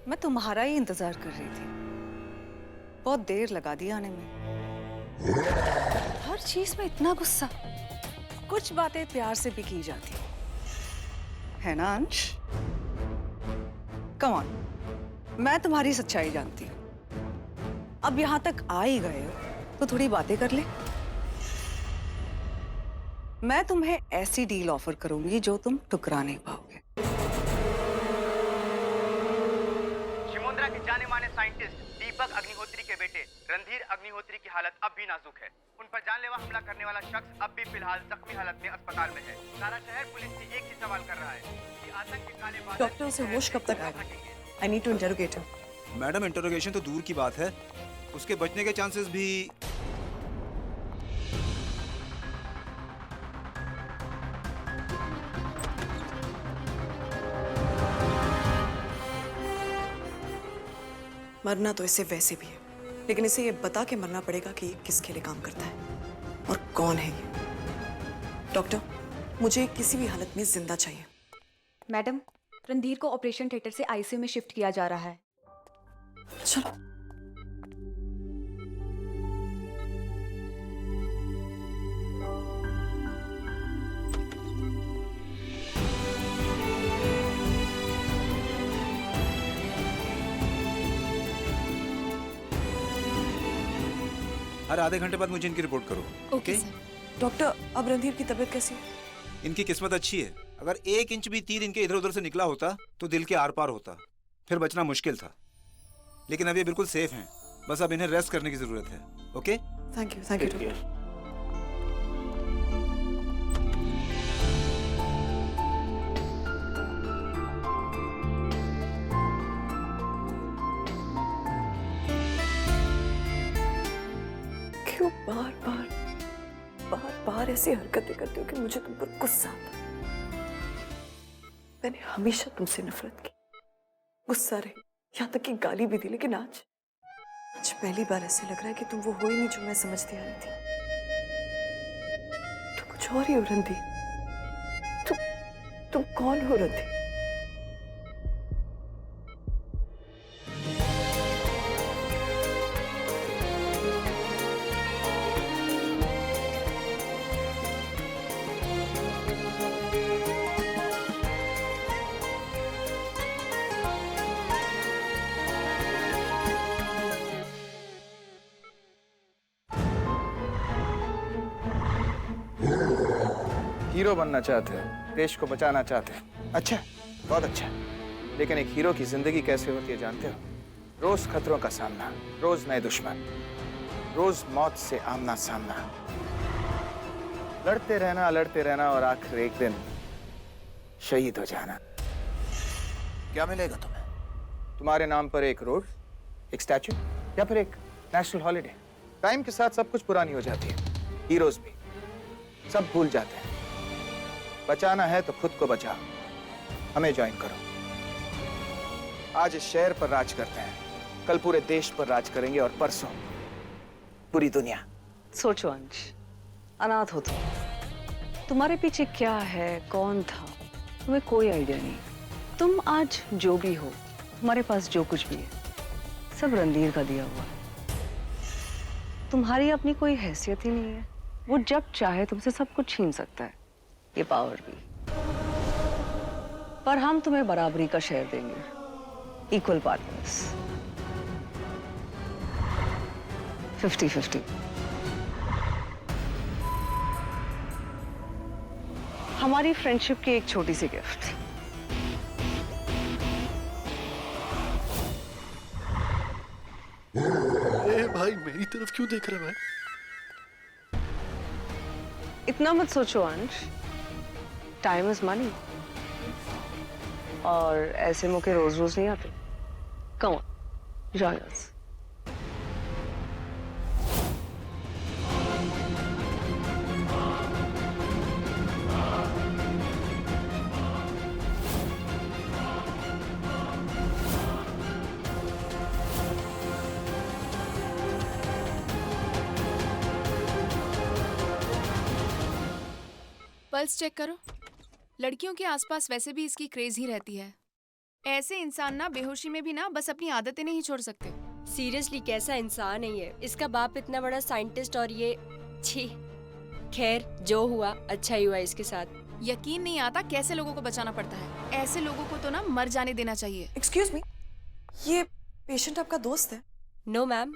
मैं तुम्हारा ही इंतजार कर रही थी। बहुत देर लगा दी आने में। हर चीज में इतना गुस्सा। कुछ बातें प्यार से भी की जाती है ना अंश? कम ऑन, मैं तुम्हारी सच्चाई जानती हूँ। अब यहां तक आ ही गए हो तो थोड़ी बातें कर ले। मैं तुम्हें ऐसी डील ऑफर करूंगी जो तुम ठुकरा नहीं पाओगे। शिमोंद्रा के जाने माने साइंटिस्ट दीपक अग्निहोत्री के बेटे रणधीर अग्निहोत्री की हालत अब भी नाजुक है। उन पर जानलेवा हमला करने वाला शख्स अब भी फिलहाल जख्मी हालत में अस्पताल में है। सारा शहर पुलिस से एक ही सवाल कर रहा है कि आतंक के काले बादल डॉक्टर से होश कब तक आएगा? I need to interrogate him. Madam, interrogation तो दूर की बात है, उसके बचने के चांसेस भी। मरना तो इसे वैसे भी है, लेकिन इसे ये बता के मरना पड़ेगा कि ये किसके लिए काम करता है और कौन है ये। डॉक्टर, मुझे किसी भी हालत में जिंदा चाहिए। मैडम, रणधीर को ऑपरेशन थिएटर से आईसीयू में शिफ्ट किया जा रहा है। चलो। हर आधे घंटे बाद मुझे इनकी रिपोर्ट करो। ओके? डॉक्टर, अब रणधीर की तबीयत कैसी है? इनकी किस्मत अच्छी है। अगर 1 इंच भी तीर इनके इधर उधर से निकला होता तो दिल के आर पार होता, फिर बचना मुश्किल था। लेकिन अब ये बिल्कुल सेफ हैं। बस अब इन्हें रेस्ट करने की जरूरत है। ओके? Thank you doctor. क्यों बार बार ऐसी हरकतें करते हो कि मुझे तुम पर गुस्सा आता है। मैंने हमेशा तुमसे नफरत की, गुस्सा रही, यहाँ तक कि गाली भी दी, लेकिन आज पहली बार ऐसे लग रहा है कि तुम वो हो ही नहीं जो मैं समझती आ रही थी। तुम कुछ और ही हो रणधीर। तुम कौन हो रणधीर? हीरो बनना चाहते हैं, देश को बचाना चाहते हैं। अच्छा, बहुत अच्छा। लेकिन एक हीरो की जिंदगी कैसे होती है जानते हो? रोज खतरों का सामना, रोज नए दुश्मन, रोज मौत से आमना सामना, लड़ते रहना और आखिर एक दिन शहीद हो जाना। क्या मिलेगा तुम्हें? तुम्हारे नाम पर एक रोड, एक स्टैचू या फिर एक नेशनल हॉलिडे। टाइम के साथ सब कुछ पुरानी हो जाती है, हीरोज भी सब भूल जाते हैं। बचाना है तो खुद को बचाओ। हमें ज्वाइन करो। आज इस शहर पर राज करते हैं, कल पूरे देश पर राज करेंगे और परसों पूरी दुनिया। सोचो अंश, अनाथ हो तुम। तुम्हारे पीछे क्या है, कौन था, तुम्हें कोई आइडिया नहीं। तुम आज जो भी हो, तुम्हारे पास जो कुछ भी है, सब रणधीर का दिया हुआ है। तुम्हारी अपनी कोई हैसियत ही नहीं है। वो जब चाहे तुमसे सब कुछ छीन सकता है, ये पावर भी। पर हम तुम्हें बराबरी का शेयर देंगे, इक्वल पार्टनर्स, 50-50। हमारी फ्रेंडशिप की एक छोटी सी गिफ्ट। ए भाई, मेरी तरफ क्यों देख रहा है भाई? इतना मत सोचो अंश, टाइम इज मनी और ऐसे मौके रोज रोज नहीं आते। Come on, join us. Pulse check करो। लड़कियों के आसपास वैसे भी इसकी क्रेज ही रहती है। ऐसे इंसान ना बेहोशी में भी ना बस अपनी आदतें नहीं छोड़ सकते। सीरियसली कैसा इंसान है ये। इसका बाप इतना बड़ा साइंटिस्ट और ये छी। खैर जो हुआ अच्छा ही हुआ इसके साथ। यकीन नहीं आता कैसे लोगों को बचाना पड़ता है। ऐसे लोगों को तो ना मर जाने देना चाहिए। एक्सक्यूज मी, ये पेशेंट आपका दोस्त है? No ma'am.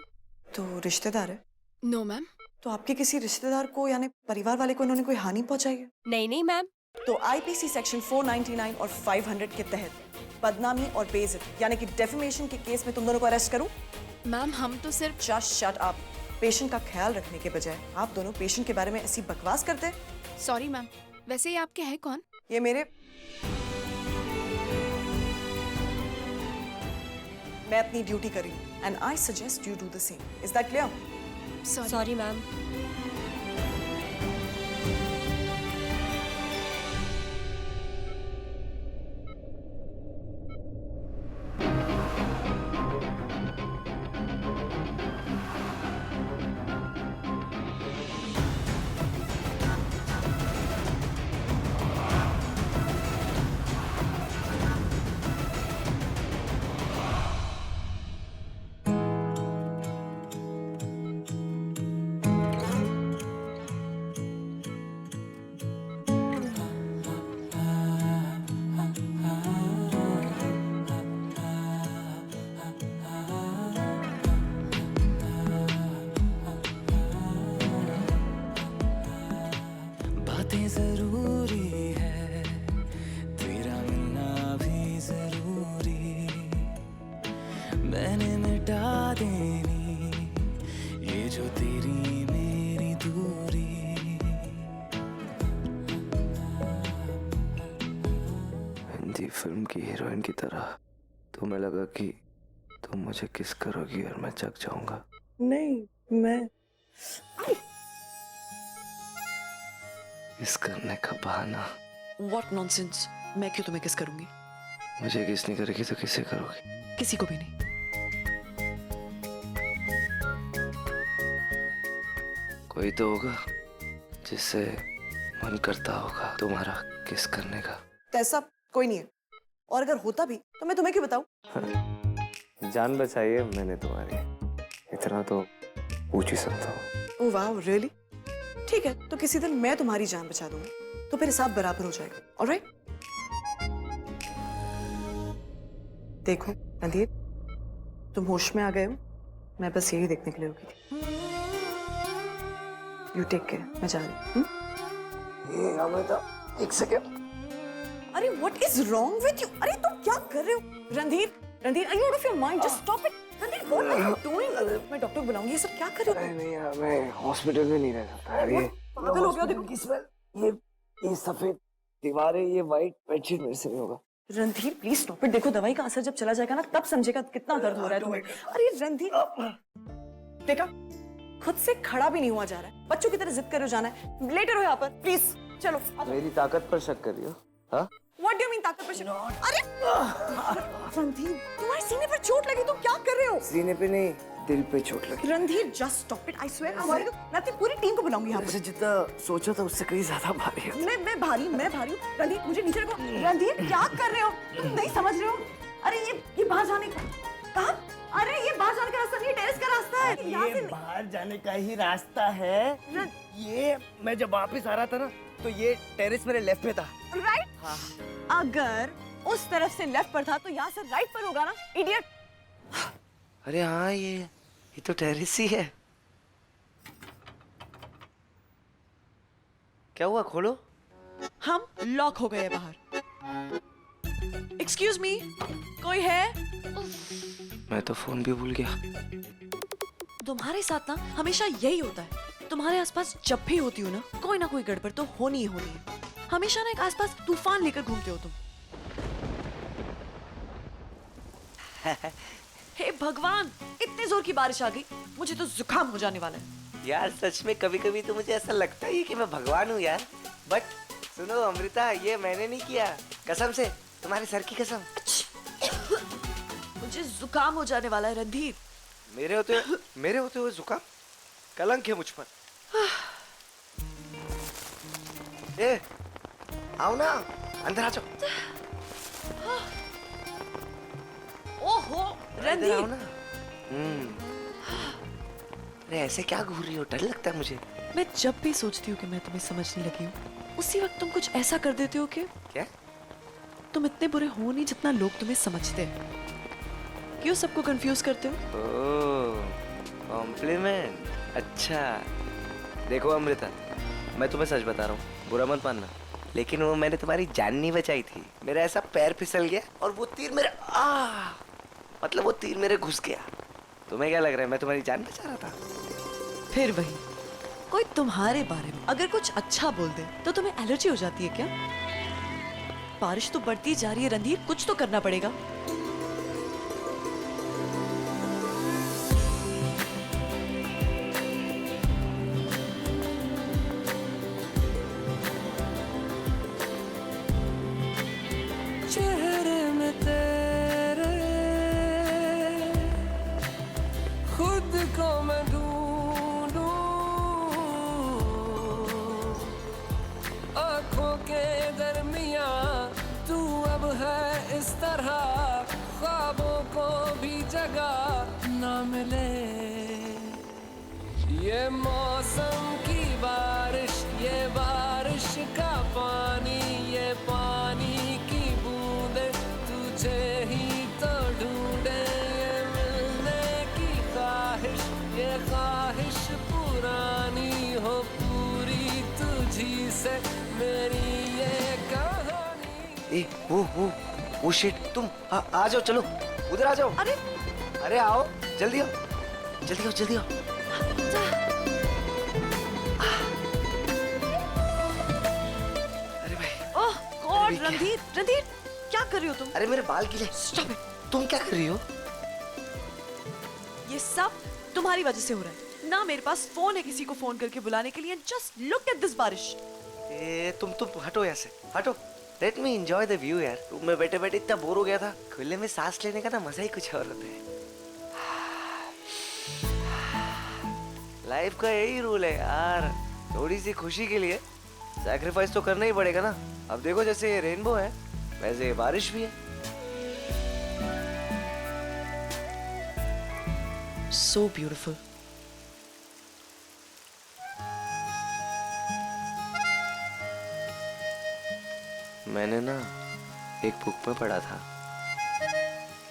तो रिश्तेदार है? No ma'am. तो आपके किसी रिश्तेदार को यानी परिवार वाले को इन्होंने कोई हानि पहुंचाई है? नहीं नहीं मैम। तो आईपीसी सेक्शन 499 और 500 के तहत बदनामी और बेइज्जती यानी कि डेफेमेशन के केस में तुम दोनों को अरेस्ट करूं? मैम हम तो सिर्फ जस्ट शट अप। पेशेंट का ख्याल रखने के बजाय आप दोनों पेशेंट के बारे में ऐसी बकवास करते हैं। Sorry ma'am. वैसे ये आपके हैं कौन? ये मेरे मैं अपनी ड्यूटी कर रही हूँ and I suggest you do the same. Is that clear? Sorry ma'am. बातें जरूरी है, तेरा मिलना भी जरूरी। मैंने मिटा देनी ये जो तेरी मेरी दूरी। हिंदी फिल्म की हीरोइन की तरह तुम्हें लगा कि तुम मुझे किस करोगी और मैं जग जाऊंगा। नहीं, मैं किस करने का बहाना। What nonsense. मैं क्यों तुम्हें किस करूंगी? मुझे किस नहीं करेगी तो किसे करोगी? किसी को भी नहीं। कोई तो होगा जिससे मन करता होगा तुम्हारा किस करने का। तो ऐसा कोई नहीं है, और अगर होता भी तो मैं तुम्हें क्यों बताऊं? जान बचाई है मैंने तुम्हारी, इतना तो पूछ ही सकता हूँ। Oh wow, really? ठीक है, तो किसी दिन मैं तुम्हारी जान बचा दूंगा, तो फिर हिसाब बराबर हो जाएगा। ऑलराइट? देखो रणधीर, तुम होश में आ गए हो, मैं बस यही देखने के लिए रुकी थी। यू टेक केयर, मैं जा रही हूँ। अमृता एक सेकेंड। अरे what is wrong with you? अरे तुम क्या कर रहे हो? Randhir, Randhir, are you out of your mind? Just stop it. Randhir, what are you doing? मैं डॉक्टर बुलाऊंगी। ये सब क्या कर रहे हो? नहीं यार, मैं हॉस्पिटल में नहीं रह सकता यार। ये पागल हो गया देखो। की स्मेल, ये सफेद दीवारें, ये वाइट बेडशीट मेरे से नहीं होगा। Randhir please stop it. देखो दवाई का असर जब चला जाएगा ना तब समझेगा कितना दर्द हो रहा है तुम्हें। अरे रणधीर, देखा खुद से खड़ा भी नहीं हुआ जा रहा है, बच्चों की तरह जिद कर रहे हो जाना है। लेटर हो यहाँ पर, प्लीज चलो। मेरी ताकत पर शक कर रही हो? हाँ? What do you mean ताकत पर शक? अरे रणधीर, तुम्हारे सीने पर चोट लगी, तुम क्या कर रहे हो? सीने पे नहीं, दिल पे चोट लगी। Randhir just stop it, I swear. हमारी मैं अपनी पूरी टीम को बुलाऊंगी यहाँ पर। जितना सोचा था उससे कहीं ज्यादा भारी है। मैं भारी हूँ। रणधीर मुझे नीचे रखो। रणधीर क्या कर रहे हो? तुम नहीं समझ रहे हो? अरे ये बाहर जाने का कहाँ? अरे ये बाहर जाने का रास्ता नहीं, टेरेस का रास्ता है। ये बाहर जाने का ही रास्ता है। ये मैं जब वापस आ रहा था ना तो ये टेरेस मेरे लेफ्ट में था। राइट? हाँ। अगर उस तरफ से लेफ्ट पर था तो यहाँ से राइट पर होगा ना, इडियट। अरे हाँ, ये तो टेरेस ही है। क्या हुआ, खोलो। हम लॉक हो गए बाहर। एक्सक्यूज मी, कोई है? मैं तो फोन भी भूल गया। तुम्हारे साथ ना हमेशा यही होता है। तुम्हारे आसपास जब भी होती हूँ ना कोई गड़बड़ तो होनी ही होनी है। हमेशा ना एक आसपास तूफान लेकर घूमते हो तुम। हे भगवान, इतनी जोर की बारिश आ गई, मुझे तो जुकाम हो जाने वाला है। यार सच में कभी कभी तो मुझे ऐसा लगता है कि मैं भगवान हूँ यार। बट सुनो अमृता, ये मैंने नहीं किया, कसम से, तुम्हारे सर की कसम। मुझे जुकाम हो जाने वाला है रणधीर। मेरे होते हुए जुकाम? कलंक है मुझ पर। ए, आओ ना, अंदर आ जाओ। इधर आओ ना। अरे ऐसे क्या घूर रही हो? डर लगता है मुझे। मैं जब भी सोचती हूँ कि मैं तुम्हें समझने लगी हूँ, उसी वक्त तुम कुछ ऐसा कर देते हो कि क्या? तुम इतने बुरे हो नहीं जितना लोग तुम्हें समझते हैं। क्यों सबको कंफ्यूज करते हो? ओह, कॉम्प्लीमेंट। अच्छा, देखो अमृता, मैं तुम्हें सच बता रहा हूँ, बुरा मत मानना, लेकिन वो मैंने तुम्हारी जान नहीं बचाई थी। मेरा ऐसा पैर फिसल गया और वो तीर मेरे मतलब वो तीर मेरे घुस गया। तुम्हें क्या लग रहा है मैं तुम्हारी जान बचा रहा था? फिर वही, कोई तुम्हारे बारे में अगर कुछ अच्छा बोल दे तो तुम्हें एलर्जी हो जाती है क्या? बारिश तो बढ़ती जा रही है रणधीर, कुछ तो करना पड़ेगा। चेहरे में तेरे खुद को मैं ढूंढूं, आंखों के दरमिया तू अब है इस तरह, ख्वाबों को भी जगह ना मिले। ये मौसम की बारिश, ये बारिश का पानी, ये पानी की बूंदे तुझे ही तो ढूंढे। ये मिलने की ख्वाहिश, ये ख्वाहिश पुरानी हो पूरी तुझी से मेरी ये कहानी। ए, वो शिट, तुम आ जाओ, चलो उधर आ जाओ। अरे आओ, जल्दी आओ, जल्दी आओ, जल्दी आओ। ओह गॉड रणधीर, रणधीर क्या कर रही हो तुम? अरे मेरे बाल गीले। Stop it. तुम क्या कर रही हो? ये सब तुम्हारी वजह से हो रहा है ना। मेरे पास फोन है किसी को फोन करके बुलाने के लिए। जस्ट लुक एट दिस बारिश। तुम हटो यहाँ से, हटो। Let me enjoy the view यार। रूम में बैठे बैठे इतना बोर हो गया था। खुले में सांस लेने का ना मजा ही कुछ और होता है। लाइफ का यही रूल है यार, थोड़ी सी खुशी के लिए सैक्रिफाइस तो करना ही पड़ेगा ना। अब देखो जैसे ये रेनबो है वैसे ये बारिश भी है। So beautiful. मैंने ना एक बुक में पढ़ा था,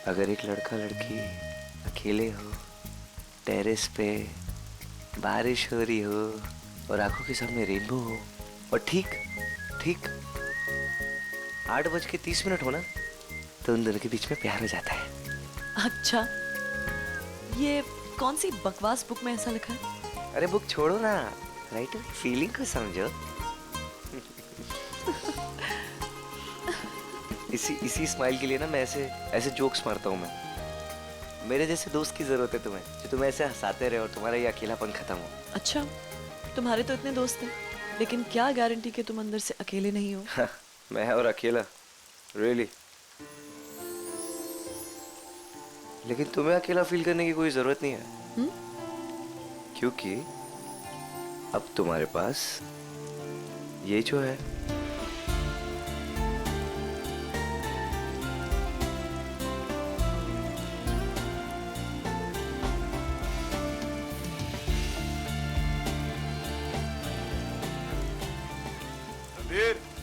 अगर एक लड़का लड़की अकेले हो, टेरेस पे बारिश हो रही हो और आंखों के सामने रेनबो हो और ठीक 8:30 हो ना, तो उन दोनों के बीच में प्यार हो जाता है। अच्छा, ये कौन सी बकवास बुक में ऐसा लिखा है? अरे बुक छोड़ो ना, राइटर की फीलिंग को समझो। इसी स्माइल के लिए ना मैं ऐसे जोक्स मारता हूँ मैं। मेरे जैसे दोस्त की जरूरत है तुम्हें, जो तुम्हें ऐसे हंसाते रहे और तुम्हारा ये अकेलापन खत्म हो। अच्छा, तुम्हारे तो इतने दोस्त हैं, लेकिन क्या गारंटी कि तुम अंदर से अकेले नहीं हो? मैं और अकेला, रियली? लेकिन तुम्हें अकेला फील करने की कोई जरूरत नहीं है। क्योंकि अब तुम्हारे पास ये जो है,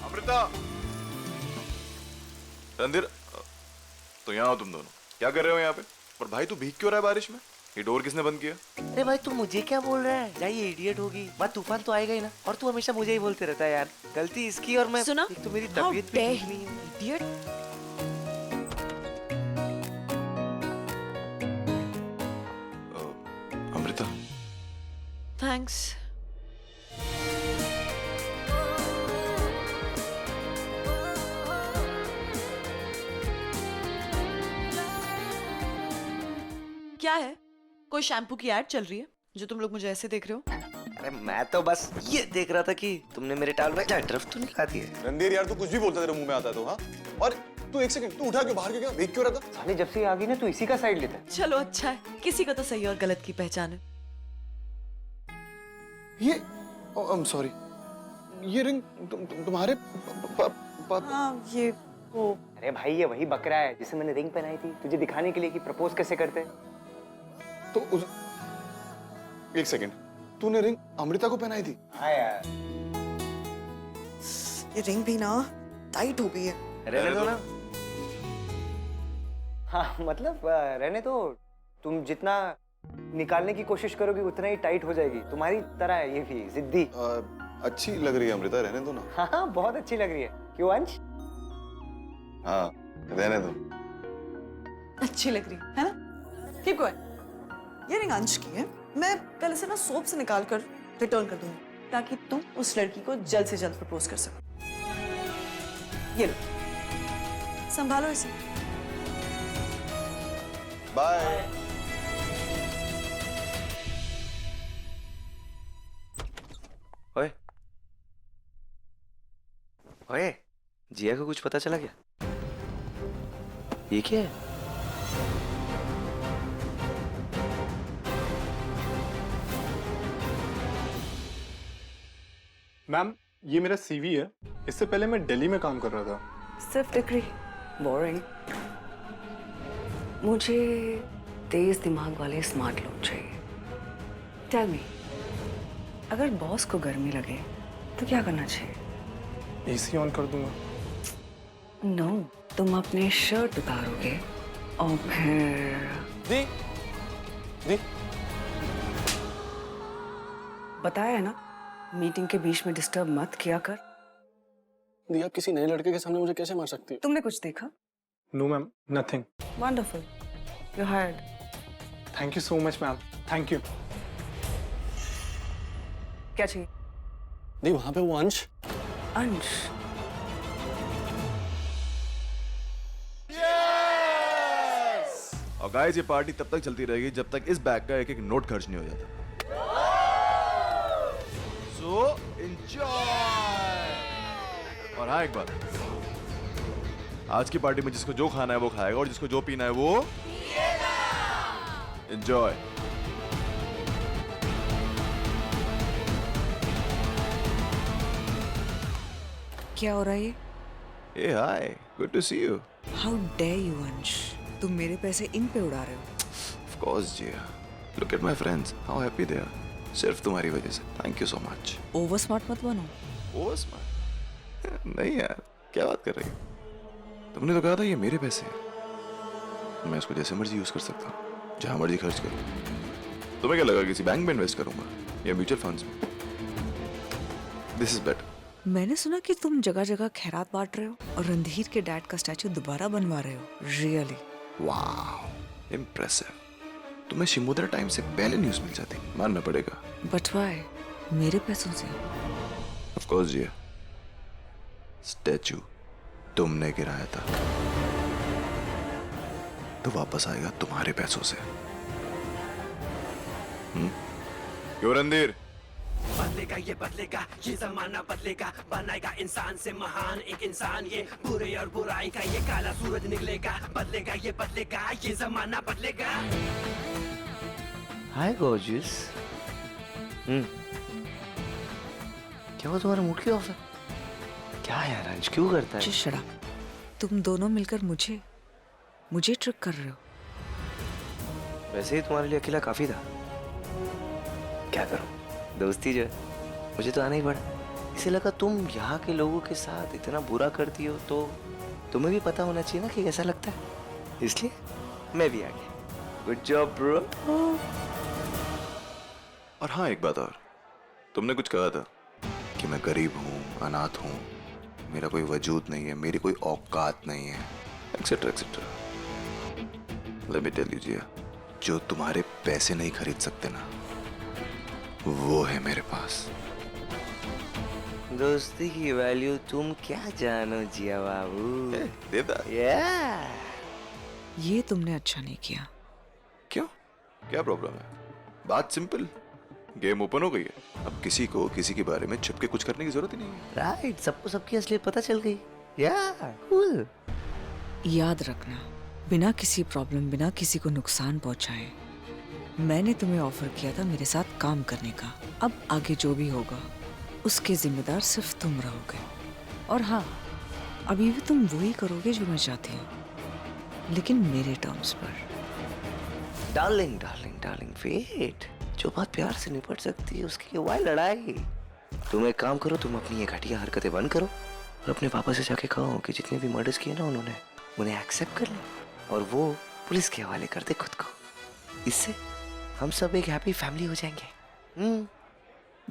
अमृता, रणधीर, तो यहाँ हो तुम दोनों, क्या कर रहे हो यहाँ पे? और भाई तू भीग क्यों रहा है बारिश में? ये डोर किसने बंद किया? अरे भाई तू मुझे क्या बोल रहा है? जाइए, इडियट होगी बात, तूफान तो आएगा ही ना। और तू हमेशा मुझे ही बोलते रहता है यार, गलती इसकी। और मैं सुना? एक तो मेरी तबीयत भी ठीक नहीं है। इडियट। अमृता, थैंक्स। क्या है? कोई शैम्पू की ऐड चल रही है जो तुम लोग मुझे ऐसे देख रहे हो? अरे मैं तो बस ये देख रहा था कि तुमने मेरे टाल में डरफ तो नहीं खाती है। रणधीर यार, तू कुछ भी बोलता तेरे मुंह में आता है तो। हाँ, और तू एक सेकंड, तू उठा क्यों बाहर क्यों भीग क्यों रहा था? साले जब से आ गई ना तू इसी का साइड लेता है। चलो अच्छा है, किसी का तो सही और गलत की पहचान है। ये आई एम सॉरी, ये रिंग तुम्हारे हाँ, ये वो अरे भाई ये वही बकरा है जिसे मैंने रिंग पहनाई थी तुझे दिखाने के लिए कि प्रपोज कैसे करते हैं। तो उस एक सेकंड, तूने रिंग अमृता को पहनाई थी? हाँ यार। ये रिंग भी ना टाइट हो गई है। रहने दो ना। हाँ मतलब रहने दो, तुम जितना निकालने की कोशिश करोगी उतना ही टाइट हो जाएगी। तुम्हारी तरह है ये भी जिद्दी। अच्छी लग रही है अमृता, रहने दो ना। हाँ बहुत अच्छी लग रही है। क्यों अंश? हाँ रहने दो। अच्छी लग रही है ना? Keep going. ये रिंग अंश की है, मैं कल इसे ना सोप से निकाल कर रिटर्न कर दूंगी ताकि तुम उस लड़की को जल्द से जल्द प्रपोज कर सको। ये लो, संभालो इसे। बाय। ओए ओए, जिया को कुछ पता चला क्या? ये क्या है? मैम ये मेरा सीवी है, इससे पहले मैं दिल्ली में काम कर रहा था। सिर्फ डिग्री, बोरिंग। मुझे तेज दिमाग वाले स्मार्ट लोग चाहिए। टेल मी, अगर बॉस को गर्मी लगे तो क्या करना चाहिए? एसी ऑन कर दूंगा। नो, तुम अपने शर्ट उतारोगे और फिर दी दी बताया है ना, मीटिंग के बीच में डिस्टर्ब मत किया कर। दी आप किसी नए लड़के के सामने मुझे कैसे मार सकती हो? तुमने कुछ देखा? No ma'am, nothing. Wonderful, you hired. Thank you so much ma'am, thank you. क्या चाहिए? दी वहां पे वो अंश। अंश? और गाइस ये पार्टी तब तक चलती रहेगी जब तक इस बैग का एक एक नोट खर्च नहीं हो जाता। So enjoy. और हाँ एक बात, आज की पार्टी में जिसको जो खाना है वो खाएगा और जिसको जो पीना है वो एंजॉय। क्या हो रहा है ये? Hey hi, good to see you. How dare you, अंश? तुम मेरे पैसे इन पे उड़ा रहे हो। Of course, Jia. Look at my friends, how happy they are. सिर्फ तुम्हारी वजह से। Thank you so much. Over smart मत बनो। Over smart? नहीं यार, क्या बात कर रही हो? तुमने तो कहा था ये मेरे पैसे हैं। मैं इसको जैसे मर्जी यूज कर सकता हूँ, जहाँ मर्जी खर्च करूँ। तुम्हें क्या लगा किसी बैंक में इन्वेस्ट करूंगा या म्यूचुअल फंड्स में? This is better. मैंने सुना कि तुम जगह जगह खैरात बांट रहे हो और रणधीर के डैड का स्टैचू दोबारा बनवा रहे हो। रियली? Wow, impressive. तुम्हें शिमुद्रा टाइम से पहले न्यूज़ मिल जाती, मानना पड़ेगा। But why? मेरे पैसों से? ऑफ कोर्स जिया, स्टैचू तुमने गिराया था तो वापस आएगा तुम्हारे पैसों से। क्यों रणधीर? बदलेगा ये जमाना बदलेगा, बनाएगा इंसान से महान एक इंसान। ये बुरे और बुराई का ये काला सूरज निकलेगा। बदलेगा ये जमाना बदलेगा। हाय गॉर्जियस। क्या हुआ, तुम्हारा मूड क्यों ऑफ है? क्या यार अंश क्यों करता है? Shut up. तुम दोनों मिलकर मुझे ट्रिक कर रहे हो। वैसे ही तुम्हारे लिए अकेला काफी था। क्या करूं, दोस्ती जो है मुझे तो आना ही पड़ा। इसे लगा तुम यहाँ के लोगों के साथ इतना बुरा करती हो तो तुम्हें भी पता होना चाहिए ना कि कैसा लगता है, इसलिए मैं भी आ गया। Good job bro. और हाँ एक बात और, तुमने कुछ कहा था कि मैं गरीब हूँ, अनाथ हूँ, मेरा कोई वजूद नहीं है, मेरी कोई औकात नहीं है, etcetera etcetera. Let me tell you Jiya, जो तुम्हारे पैसे नहीं खरीद सकते ना, वो है मेरे पास। दोस्ती की वैल्यू तुम क्या जानो जिया बाबू। देता? ये तुमने अच्छा नहीं किया। क्यों, क्या प्रॉब्लम है? बात सिंपल, गेम ओपन हो गई है। अब किसी को किसी के बारे में छुप के कुछ करने की जरूरत ही नहीं है। राइट, सबको सबकी असलियत पता चल गई। कूल। याद रखना, बिना किसी प्रॉब्लम, बिना किसी को नुकसान पहुंचाए मैंने तुम्हें ऑफर किया था मेरे साथ काम करने का। अब आगे जो भी होगा उसके जिम्मेदार सिर्फ तुम रहोगे। और हाँ, अभी भी तुम वही करोगे जो मैं चाहती हूँ, लेकिन मेरे टर्म्स पर। डार्लिंग डार्लिंग डार्लिंग वेट, जो बात प्यार से निपट सकती है उसकी क्यों वाई लड़ाई। तुम एक काम करो, तुम अपनी ये घटिया हरकतें बंद करो और अपने पापा से जाके कहो कि जितने भी मर्डर्स किए ना उन्होंने, उन्हें एक्सेप्ट कर ले और वो पुलिस के हवाले कर दे खुद को। इससे हम सब एक हैप्पी फैमिली हो जाएंगे।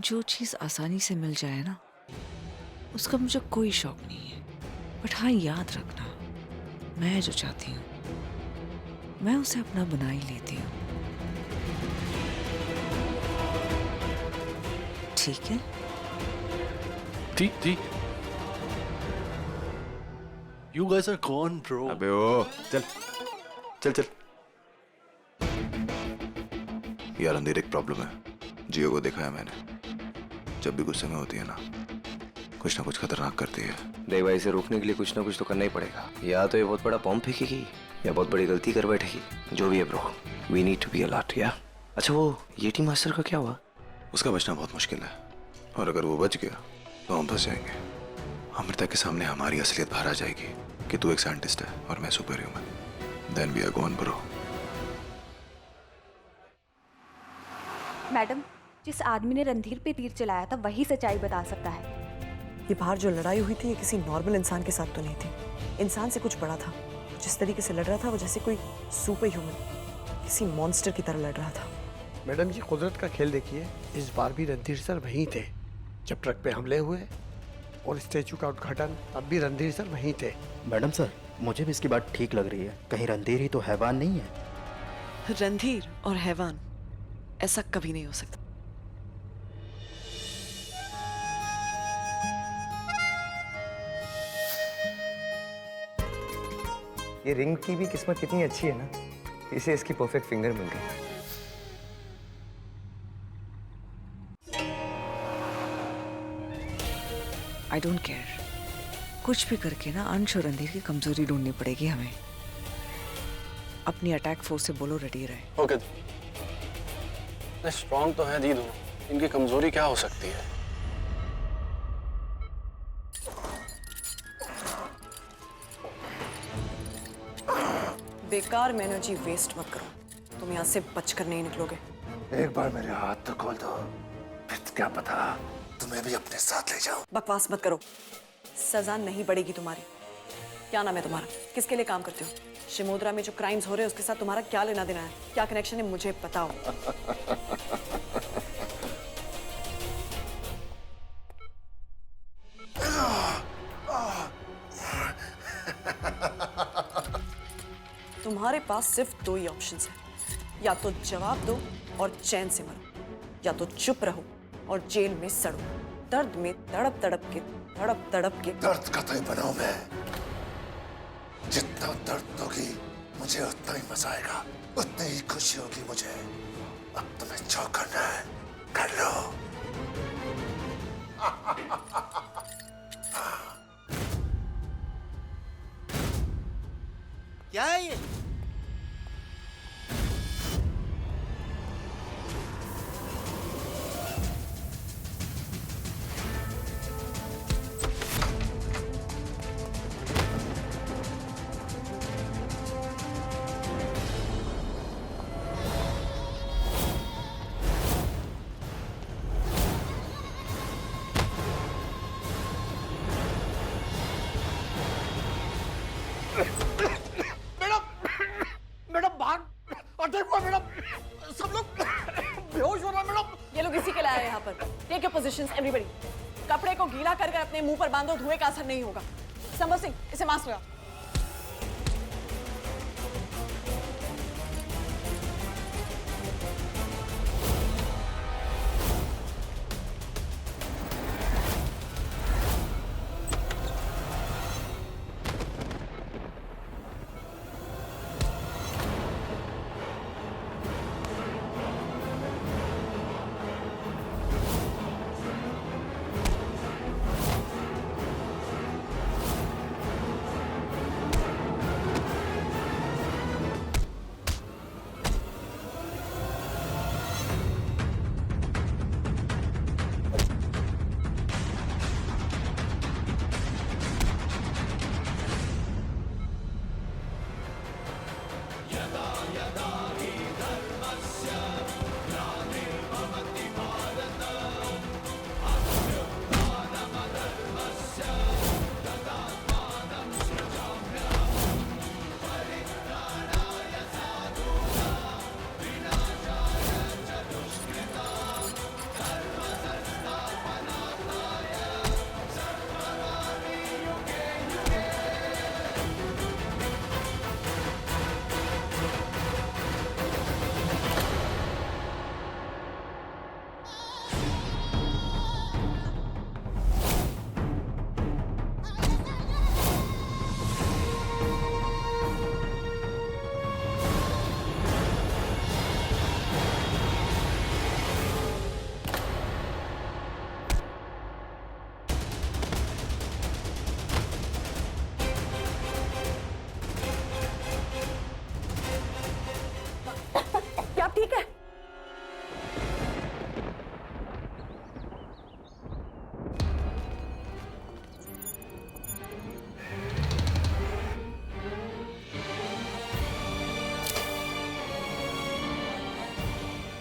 जो चीज आसानी से मिल जाए ना, उसका मुझे कोई शौक नहीं है। बट हाँ, याद रखना, मैं जो चाहती हूँ मैं उसे अपना बना ही लेती हूँ। ठीक है? ठीक ठीक। You guys are gone, bro. अबे ओ चल चल चल। यार अंधेर एक प्रॉब्लम है, जियो को देखा है मैंने। जब भी गुस्से में होती है ना कुछ खतरनाक करती है। देख भाई, इसे रोकने के लिए कुछ ना कुछ तो करना ही पड़ेगा। या तो ये बहुत बड़ा बॉम्ब फेंकेगी या बहुत बड़ी गलती कर बैठेगी। जो भी है bro, we need to be alert. या अच्छा, वो येटी मास्टर का क्या हुआ? उसका बचना बहुत मुश्किल है, और अगर वो बच गया तो हम फंस जाएंगे। अमृता के सामने हमारी असलियत बाहर आ जाएगी कि तू एक साइंटिस्ट है और मैं super human. Then we are gone bro. Madam, जिस आदमी ने रणधीर पे तीर चलाया था वही सच्चाई बता सकता है। ये बाहर जो लड़ाई हुई थी ये किसी नॉर्मल इंसान के साथ तो नहीं थी। इंसान से कुछ बड़ा था। जिस तरीके से लड़ रहा था वो जैसे कोई सुपर ह्यूमन, किसी मॉन्स्टर की तरह लड़ रहा था। मैडम जी, कुदरत का खेल देखिए, इस बार भी रणधीर सर वहीं थे जब ट्रक पे हमले हुए, और स्टैचू का उद्घाटन तब भी रणधीर सर वहीं थे। मैडम सर, मुझे भी इसकी बात ठीक लग रही है। कहीं रणधीर ही तो हैवान नहीं है? रणधीर और हैवान, ऐसा कभी नहीं हो सकता। ये रिंग की भी किस्मत कितनी अच्छी है ना, इसे इसकी परफेक्ट फिंगर मिल गई। आई डोंट केयर, कुछ भी करके ना अंश और रणधीर की कमजोरी ढूंढनी पड़ेगी हमें। अपनी अटैक फोर्स से बोलो रेडी रहे। ओके। स्ट्रॉन्ग तो है दी दोनों, इनकी कमजोरी क्या हो सकती है? बेकार में एनर्जी वेस्ट मत करो, तुम यहाँ से बचकर नहीं निकलोगे। एक बार मेरे हाथ तो खोल दो, फिर क्या पता तुम्हें भी अपने साथ ले जाऊं। बकवास मत करो, सजा नहीं बढ़ेगी तुम्हारी। क्या नाम है तुम्हारा? किसके लिए काम करते हो? शिमोद्रा में जो क्राइम्स हो रहे हैं उसके साथ तुम्हारा क्या लेना देना है? क्या कनेक्शन है मुझे बताओ। तुम्हारे पास सिर्फ दो ही ऑप्शंस हैं, या तो जवाब दो और चैन से मरो, या तो चुप रहो और जेल में सड़ो, दर्द में तड़प तड़प के। दर्द का तो बनाऊं मैं, जितना दर्द दोगी मुझे उतना ही मजा आएगा, उतनी ही खुशी होगी मुझे। अब तुम्हें जो करना है कर लो। क्या है ये? Take your positions everybody. कपड़े को गीला कर कर अपने मुंह पर बांधो, धुएं का असर नहीं होगा। संभव सिंह, इसे मास्क लगा।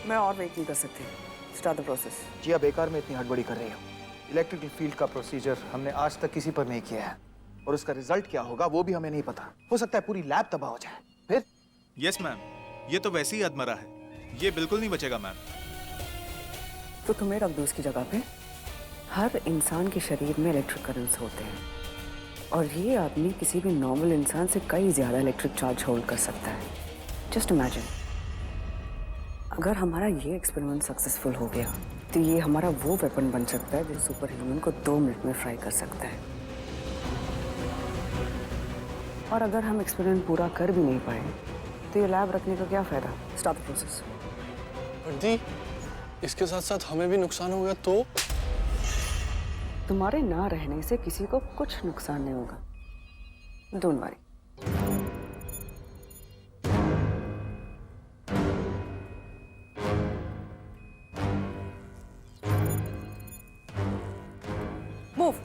मैं और वेट नहीं कर सकती। Start the process. जिया बेकार में इतनी हड़बड़ी कर रही हो। इलेक्ट्रिकल फील्ड का प्रोसीजर हमने आज तक किसी पर नहीं किया है और उसका रिजल्ट क्या होगा वो भी हमें नहीं पता। हो सकता है पूरी लैब तबाह हो जाए। फिर यस मैम, ये तो वैसे ही अधमरा है, ये बिल्कुल नहीं बचेगा मैम। तो तुम्हें रख दो उसकी जगह पे। हर इंसान के शरीर में इलेक्ट्रिक करंट्स होते हैं और ये आदमी किसी भी नॉर्मल इंसान से कई ज्यादा इलेक्ट्रिक चार्ज होल्ड कर सकता है। जस्ट इमेजिन, अगर हमारा ये एक्सपेरिमेंट सक्सेसफुल हो गया तो ये हमारा वो वेपन बन सकता है जो सुपर ह्यूमन को 2 मिनट में फ्राई कर सकता है। और अगर हम एक्सपेरिमेंट पूरा कर भी नहीं पाए तो ये लैब रखने का क्या फायदा। Start the process. दी, इसके साथ साथ हमें भी नुकसान हो गया तो? तुम्हारे ना रहने से किसी को कुछ नुकसान नहीं होगा। Don't worry. मूव।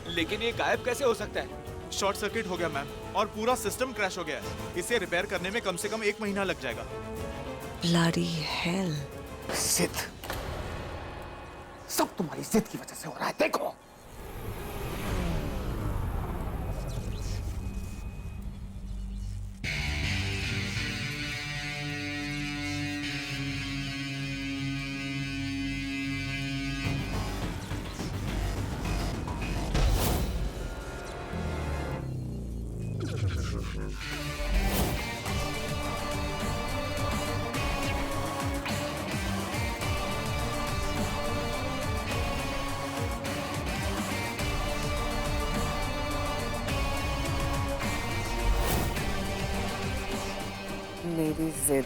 लेकिन ये गायब कैसे हो सकता है? शॉर्ट सर्किट हो गया मैम और पूरा सिस्टम क्रैश हो गया है। इसे रिपेयर करने में कम से कम 1 महीना लग जाएगा। Bloody hell. जिद, सब तुम्हारी जिद की वजह से हो रहा है। देखो मेरी जिद।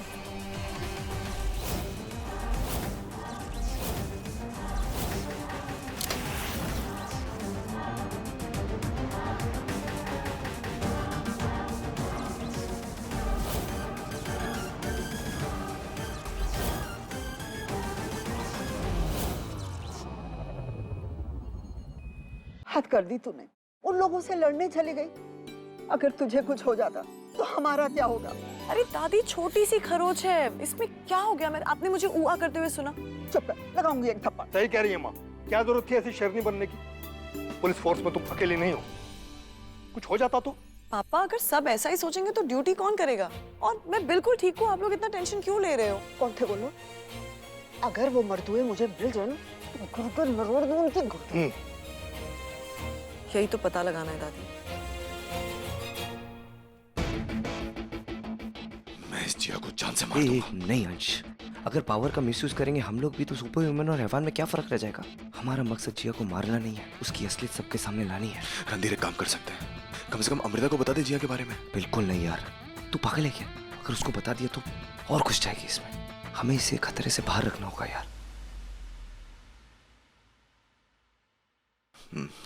हद कर दी तूने। उन लोगों से लड़ने चली गई। अगर तुझे कुछ हो जाता तो हमारा क्या होगा? अरे दादी, छोटी सी खरोच है, इसमें क्या हो गया? आपने मुझे ऊआ करते हुए सुना। चुप कर, लगाऊंगी एक थप्पड़। सही कह रही है माँ, क्या जरूरत थी ऐसी शेरनी बनने की? पुलिस फोर्स में तुम अकेली नहीं हो, कुछ हो जाता तो? पापा, अगर सब ऐसा ही सोचेंगे तो ड्यूटी कौन करेगा? और मैं बिल्कुल ठीक हूँ, आप लोग इतना टेंशन क्यों ले रहे हो? कौन थे बोलो? अगर वो मर्दुए मुझे मिल जाए तो गर्दन मरोड़ दूं उनकी गर्दन। यही तो पता लगाना है दादी। मैं इस जिया को जान से मार दूंगा। नहीं अंश, अगर पावर का मिसयूज करेंगे हम लोग भी तो सुपर ह्यूमन और हैवान में क्या फर्क रह जाएगा? हमारा मकसद जिया को मारना नहीं है, उसकी असलियत सबके सामने लानी है। रणधीर एक काम कर सकते हैं, कम से कम अमृता को बता दे जिया के बारे में। बिल्कुल नहीं यार, तू पागल है क्या? अगर उसको बता दिया तो और कुछ जाएगी इसमें। हमें इसे खतरे से बाहर रखना होगा यार।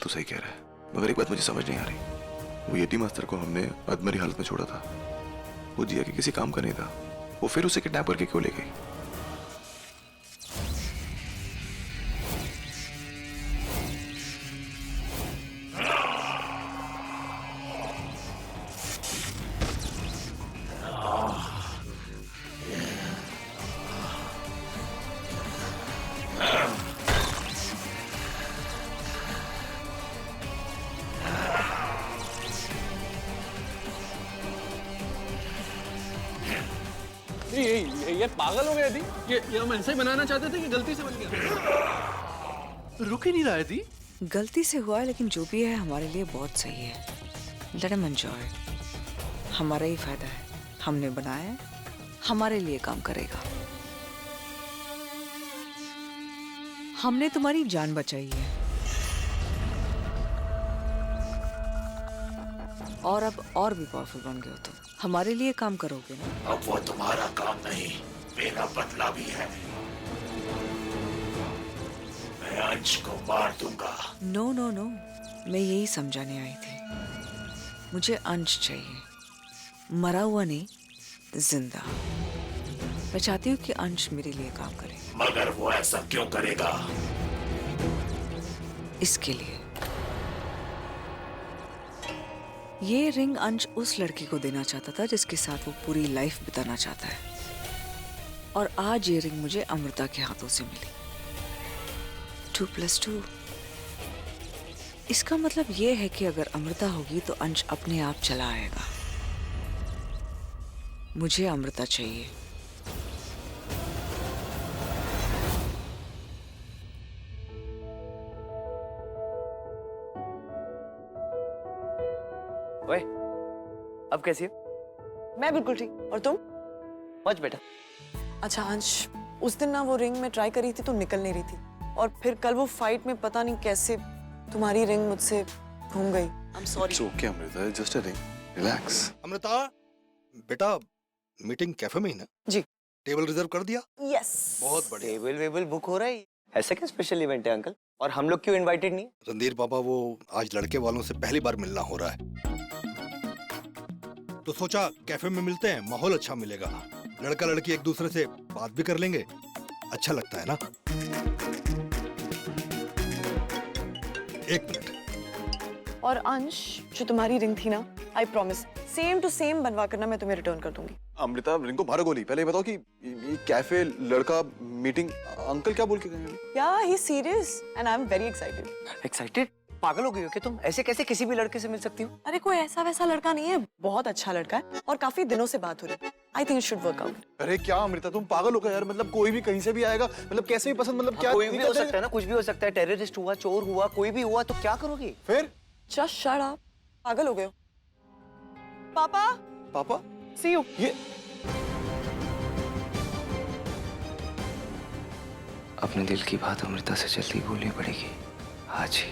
तू सही कह रहा है, मगर एक बात मुझे समझ नहीं आ रही। वो यतीम मास्टर को हमने अधमरी हालत में छोड़ा था, वो जिया के किसी काम का नहीं था, वो फिर उसे किडनैप करके क्यों ले गई? ये पागल हो गया दी। ये हम ऐसे ही बनाना चाहते थे कि गलती से बन गया। रुक ही नहीं रहा है दी। गलती से हुआ है, लेकिन जो भी है हमारे लिए बहुत सही है। Let him enjoy. हमारा ही फायदा है। हमने बनाया है, हमारे लिए काम करेगा। हमने तुम्हारी जान बचाई है और अब और भी पावरफुल बन गए हो तुम। हमारे लिए काम करोगे ना? अब वो तुम्हारा काम नहीं, मेरा बदला भी है। मैं अंश को मार दूंगा। नो नो नो, मैं यही समझाने आई थी। मुझे अंश चाहिए, मरा हुआ नहीं, जिंदा। मैं चाहती हूँ कि अंश मेरे लिए काम करे। मगर वो ऐसा क्यों करेगा? इसके लिए ये रिंग अंश उस लड़की को देना चाहता था जिसके साथ वो पूरी लाइफ बिताना चाहता है, और आज ये रिंग मुझे अमृता के हाथों से मिली। 2+2। इसका मतलब ये है कि अगर अमृता होगी तो अंश अपने आप चला आएगा। मुझे अमृता चाहिए। ओए, अब कैसी है? मैं बिल्कुल ठीक। और तुम? मच बेटा। अच्छा अंश, उस दिन ना वो रिंग में ट्राई करी थी तो निकल नहीं रही थी, और फिर कल वो फाइट में पता नहीं कैसे तुम्हारी रिंग मुझसे घूम गई। I am sorry. It's okay Amrita, just a ring, relax. Amrita बेटा, मीटिंग कैफे में ही ना? जी। टेबल रिजर्व कर दिया? यस। बहुत बढ़िया। टेबल वेबल बुक हो रहा है? ऐसा क्या स्पेशल इवेंट है अंकल? और हम लोग क्यों इनवाइटेड नहीं? रणधीर पापा, वो आज लड़के वालों से पहली बार मिलना हो रहा है, तो सोचा कैफे में मिलते हैं, माहौल अच्छा मिलेगा। लड़का लड़की एक दूसरे से बात भी कर लेंगे, अच्छा लगता है ना? एक मिनट। और अंश, जो तुम्हारी रिंग थी ना, I promise same to same बनवा करना मैं तुम्हें रिटर्न कर दूंगी। अमृता, रिंग को बाहर गोली। पहले ये बताओ कि ये कैफे, लड़का, मीटिंग, अंकल क्या बोल के गए? या ही serious and I am very excited. Excited? पागल हो गई हो क्या तुम? ऐसे कैसे किसी भी लड़के से मिल सकती हो? अरे कोई ऐसा वैसा लड़का नहीं है, बहुत अच्छा लड़का है और काफी दिनों से बात हो रही है। I think it should work out. अरे क्या अमृता, तुम पागल हो गए यार। मतलब कोई भी कहीं से भी आएगा, मतलब कैसे भी पसंद, मतलब क्या कोई भी हो सकता है ना, कुछ भी हो सकता है। टेररिस्ट हुआ, चोर हुआ, कोई भी हुआ, तो क्या करोगे फिर? Just shut up. पागल हो गए हो। पापा। पापा? सी यू। ये अपने दिल की बात अमृता से जल्दी बोलनी पड़ेगी, आज ही।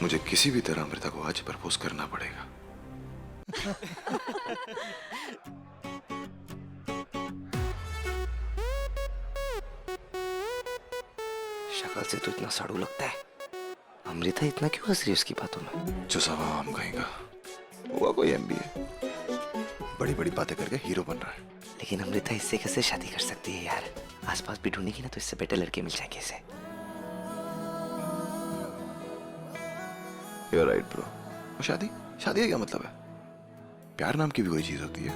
मुझे किसी भी तरह अमृता को आज प्रपोज करना पड़ेगा। शक्ल से तो इतना साड़ू लगता है। अमृता इतना क्यों हंस रही है उसकी बातों में? जो सब हम कहेगा, हुआ कोई MBA, बड़ी बड़ी बातें करके हीरो बन रहा है। लेकिन अमृता इससे कैसे शादी कर सकती है यार? आसपास भी ढूंढेगी ना तो इससे बेटर लड़के मिल जाएंगे इसे। You're right, bro. और शादी का क्या मतलब है? प्यार नाम की भी कोई चीज होती है।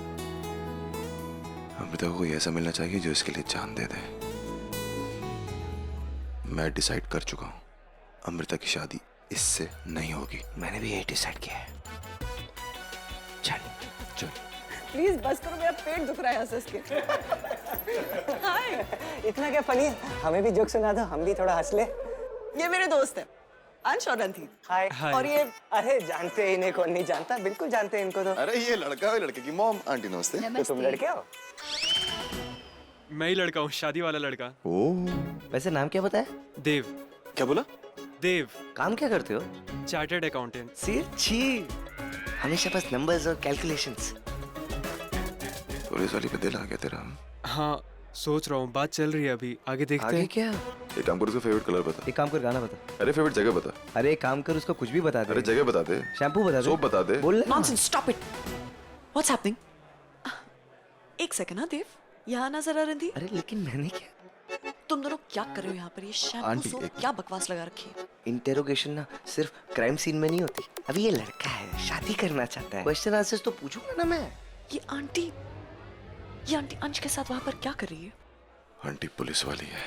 अमृता को कोई ऐसा मिलना चाहिए जो इसके लिए जान दे दे। मैं डिसाइड कर चुका हूँ, अमृता की शादी इससे नहीं होगी। मैंने भी यही डिसाइड किया है। चल चल। प्लीज बस करो, मेरा पेट दुख रहा है हंस के। हाय। इतना क्या फनी है? हमें भी जोक सुना दो, हम भी थोड़ा हंस ले। ये मेरे दोस्त है अंश और रणधीर। हाय। और ये, अरे जानते हैं इन्हें, कौन नहीं जानता? बिल्कुल जानते हैं इनको तो। अरे ये लड़का है, लड़के की मॉम। आंटी नमस्ते। तो तुम लड़के हो? मैं ही लड़का हूँ, शादी वाला लड़का। ओह। वैसे नाम क्या बताया? देव। क्या बोला? देव। काम क्या करते हो? Chartered accountant. सिर्फ छी, हमेशा बस नंबर्स और कैलकुलेशंस। पुलिस वाली पे दिल आ गया तेरा? हाँ, सोच रहा हूँ, बात चल रही है अभी, आगे देखते हैं। क्या? एक काम कर, उसका फेवरेट कलर बता। एक काम कर, गाना बता। अरे फेवरेट जगह बता। अरे एक काम कर, उसको कुछ भी बता दे। अरे जगह बता दे। शैम्पू बता दे। सोप बता दे। बोल ले। Nonsense, stop it. What's happening? एक सेकंड ना देव, यहाँ ना जरा रणधीर। अरे लेकिन मैंने क्या? तुम दोनों क्या कर रहे हो यहाँ पर? ये शैम्पू आंटी, सोप क्या बकवास लगा रखी है? इंटेरोगेशन ना सिर्फ क्राइम सीन में नहीं होती। अभी ये लड़का है, शादी करना चाहता है, क्वेश्चन आंसर्स तो पूछूंगा ना मैं। ये आंटी अंश के साथ वहाँ पर क्या कर रही है? आंटी पुलिस वाली है,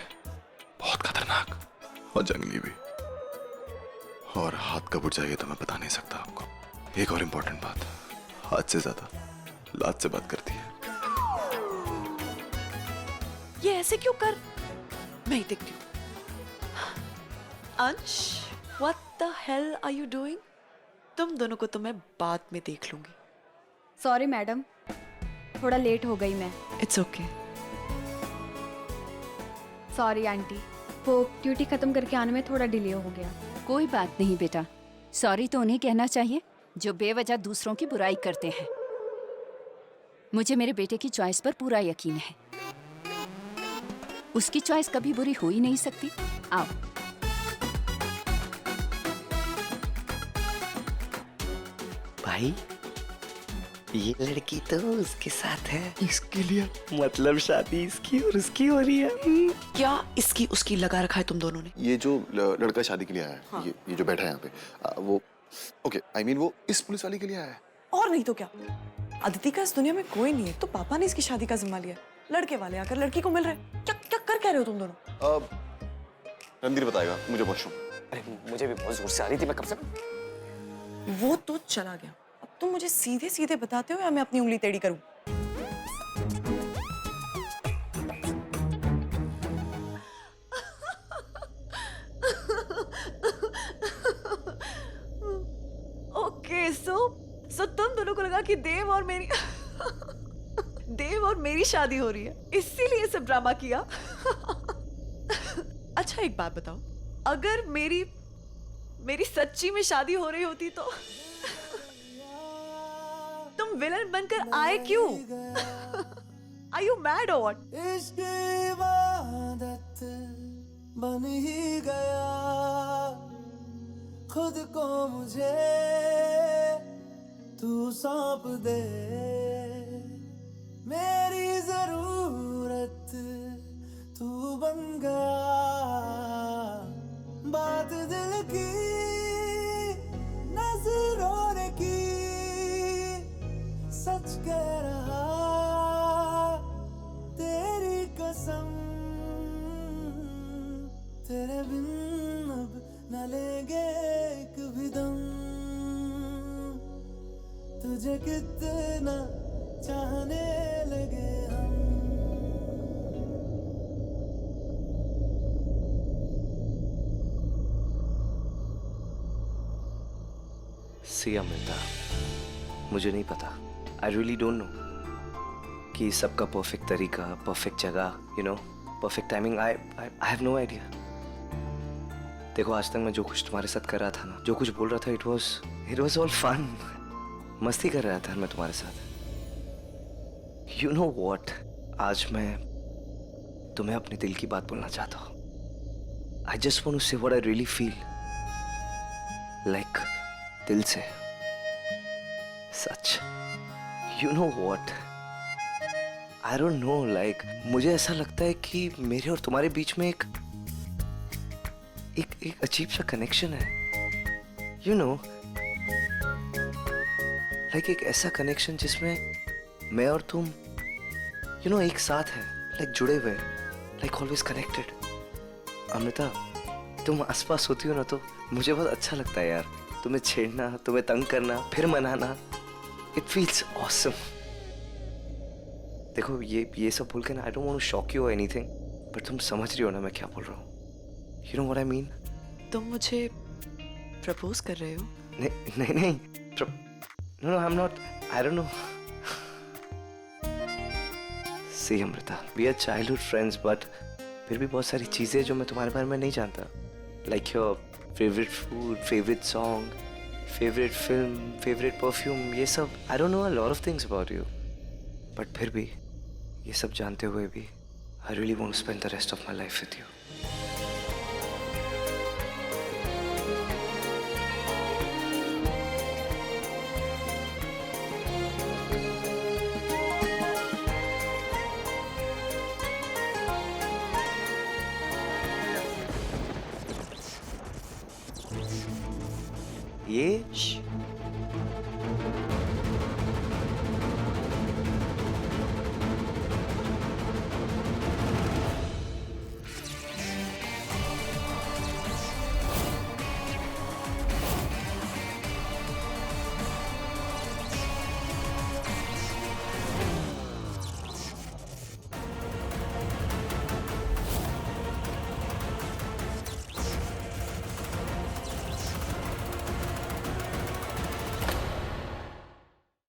बहुत खतरनाक और जंगली भी, और हाथ कब उठ जाएगा तो मैं बता नहीं सकता आपको। एक और इम्पोर्टेंट बात, हाथ से ज्यादा लात से बात करती है। ये ऐसे क्यों कर? मैं ही देखती हूँ। अंश, what the hell are you doing? तुम दोनों को तो मैं बाद में देख लूंगी। सॉरी मैडम, थोड़ा लेट हो गई मैं। It's okay. सॉरी आंटी, वो ड्यूटी खत्म करके आने में थोड़ा डिले हो गया। कोई बात नहीं बेटा, सॉरी तो उन्हें कहना चाहिए जो बेवजह दूसरों की बुराई करते हैं। मुझे मेरे बेटे की चॉइस पर पूरा यकीन है। उसकी चॉइस कभी बुरी हो ही नहीं सकती। आओ। भाई, ये लड़की तो उसके साथ है। इसके लिए मतलब शादी इसकी और उसकी हो रही है। क्या इसकी उसकी लगा रखा है तुम दोनों ने? ये जो लड़का शादी के लिए आया है, हाँ। ये जो बैठा है यहाँ पे, वो ओके, आई मीन वो इस पुलिस वाले के लिए आया है। और नहीं तो क्या, अदिति का इस दुनिया में कोई नहीं है, तो पापा ने इसकी शादी का जिम्मा लिया। लड़के वाले आकर लड़की को मिल रहे। क्या क्या कर कह रहे हो तुम दोनों? रणधीर बताएगा, मुझे वॉशरूम। अरे मुझे भी बहुत जोर से आ रही थी, मैं कब से। वो तो चला गया, अब तुम मुझे सीधे सीधे बताते हो या मैं अपनी उंगली टेढ़ी करूं? ओके, सो तुम दोनों को लगा कि देव और मेरी शादी हो रही है, इसीलिए सब ड्रामा किया। अच्छा एक बात बताओ, अगर मेरी सच्ची में शादी हो रही होती तो तुम विलन बनकर आए क्यों? Are you mad or what? इश्क इबादत बन ही गया, खुद को मुझे तू सौंप दे, मेरी जरूरत तू बन गया, बात दिल की नजरों ने की, सच कह रहा तेरी कसम, तेरे बिन अब न लेंगे एक भी दम, तुझे कितना चाहने लगे हम। सी अमृता, मुझे नहीं पता, आई रियली डोंट नो कि सबका परफेक्ट तरीका, परफेक्ट जगह, you know, perfect timing, I have no idea. देखो आज तक मैं जो कुछ तुम्हारे साथ कर रहा था ना, जो कुछ बोल रहा था, इट वाज ऑल फन। मस्ती कर रहा था मैं तुम्हारे साथ। यू नो व्हाट, आज मैं तुम्हें अपने दिल की बात बोलना चाहता हूँ। I just want to say what I really feel, like दिल से, सच। You know what, I don't know, like मुझे ऐसा लगता है कि मेरे और तुम्हारे बीच में एक अजीब सा कनेक्शन है। यू नो, लाइक एक ऐसा कनेक्शन जिसमें मैं और तुम, यू नो, एक साथ है, लाइक जुड़े हुए, लाइक ऑलवेज कनेक्टेड। अमृता, तुम आसपास होती हो ना तो मुझे बहुत अच्छा लगता है यार, तुम्हें छेड़ना, तुम्हें तंग करना, फिर मनाना, इट फील्स ऑसम। देखो ये सब बोल के ना, I don't want to shock you और एनीथिंग, पर तुम समझ रही हो ना मैं क्या बोल रहा हूँ। You know what I mean? तुम मुझे प्रपोज कर रहे हो? नहीं, no I am not, I don't know. See Amrita, we are childhood friends, but फिर भी बहुत सारी चीजें जो मैं तुम्हारे बारे में नहीं जानता, like your favourite food, favourite song, favourite film, favourite perfume, ये सब। I don't know a lot of things about you, but फिर भी ये सब जानते हुए भी I really want to spend the rest of my life with you. ये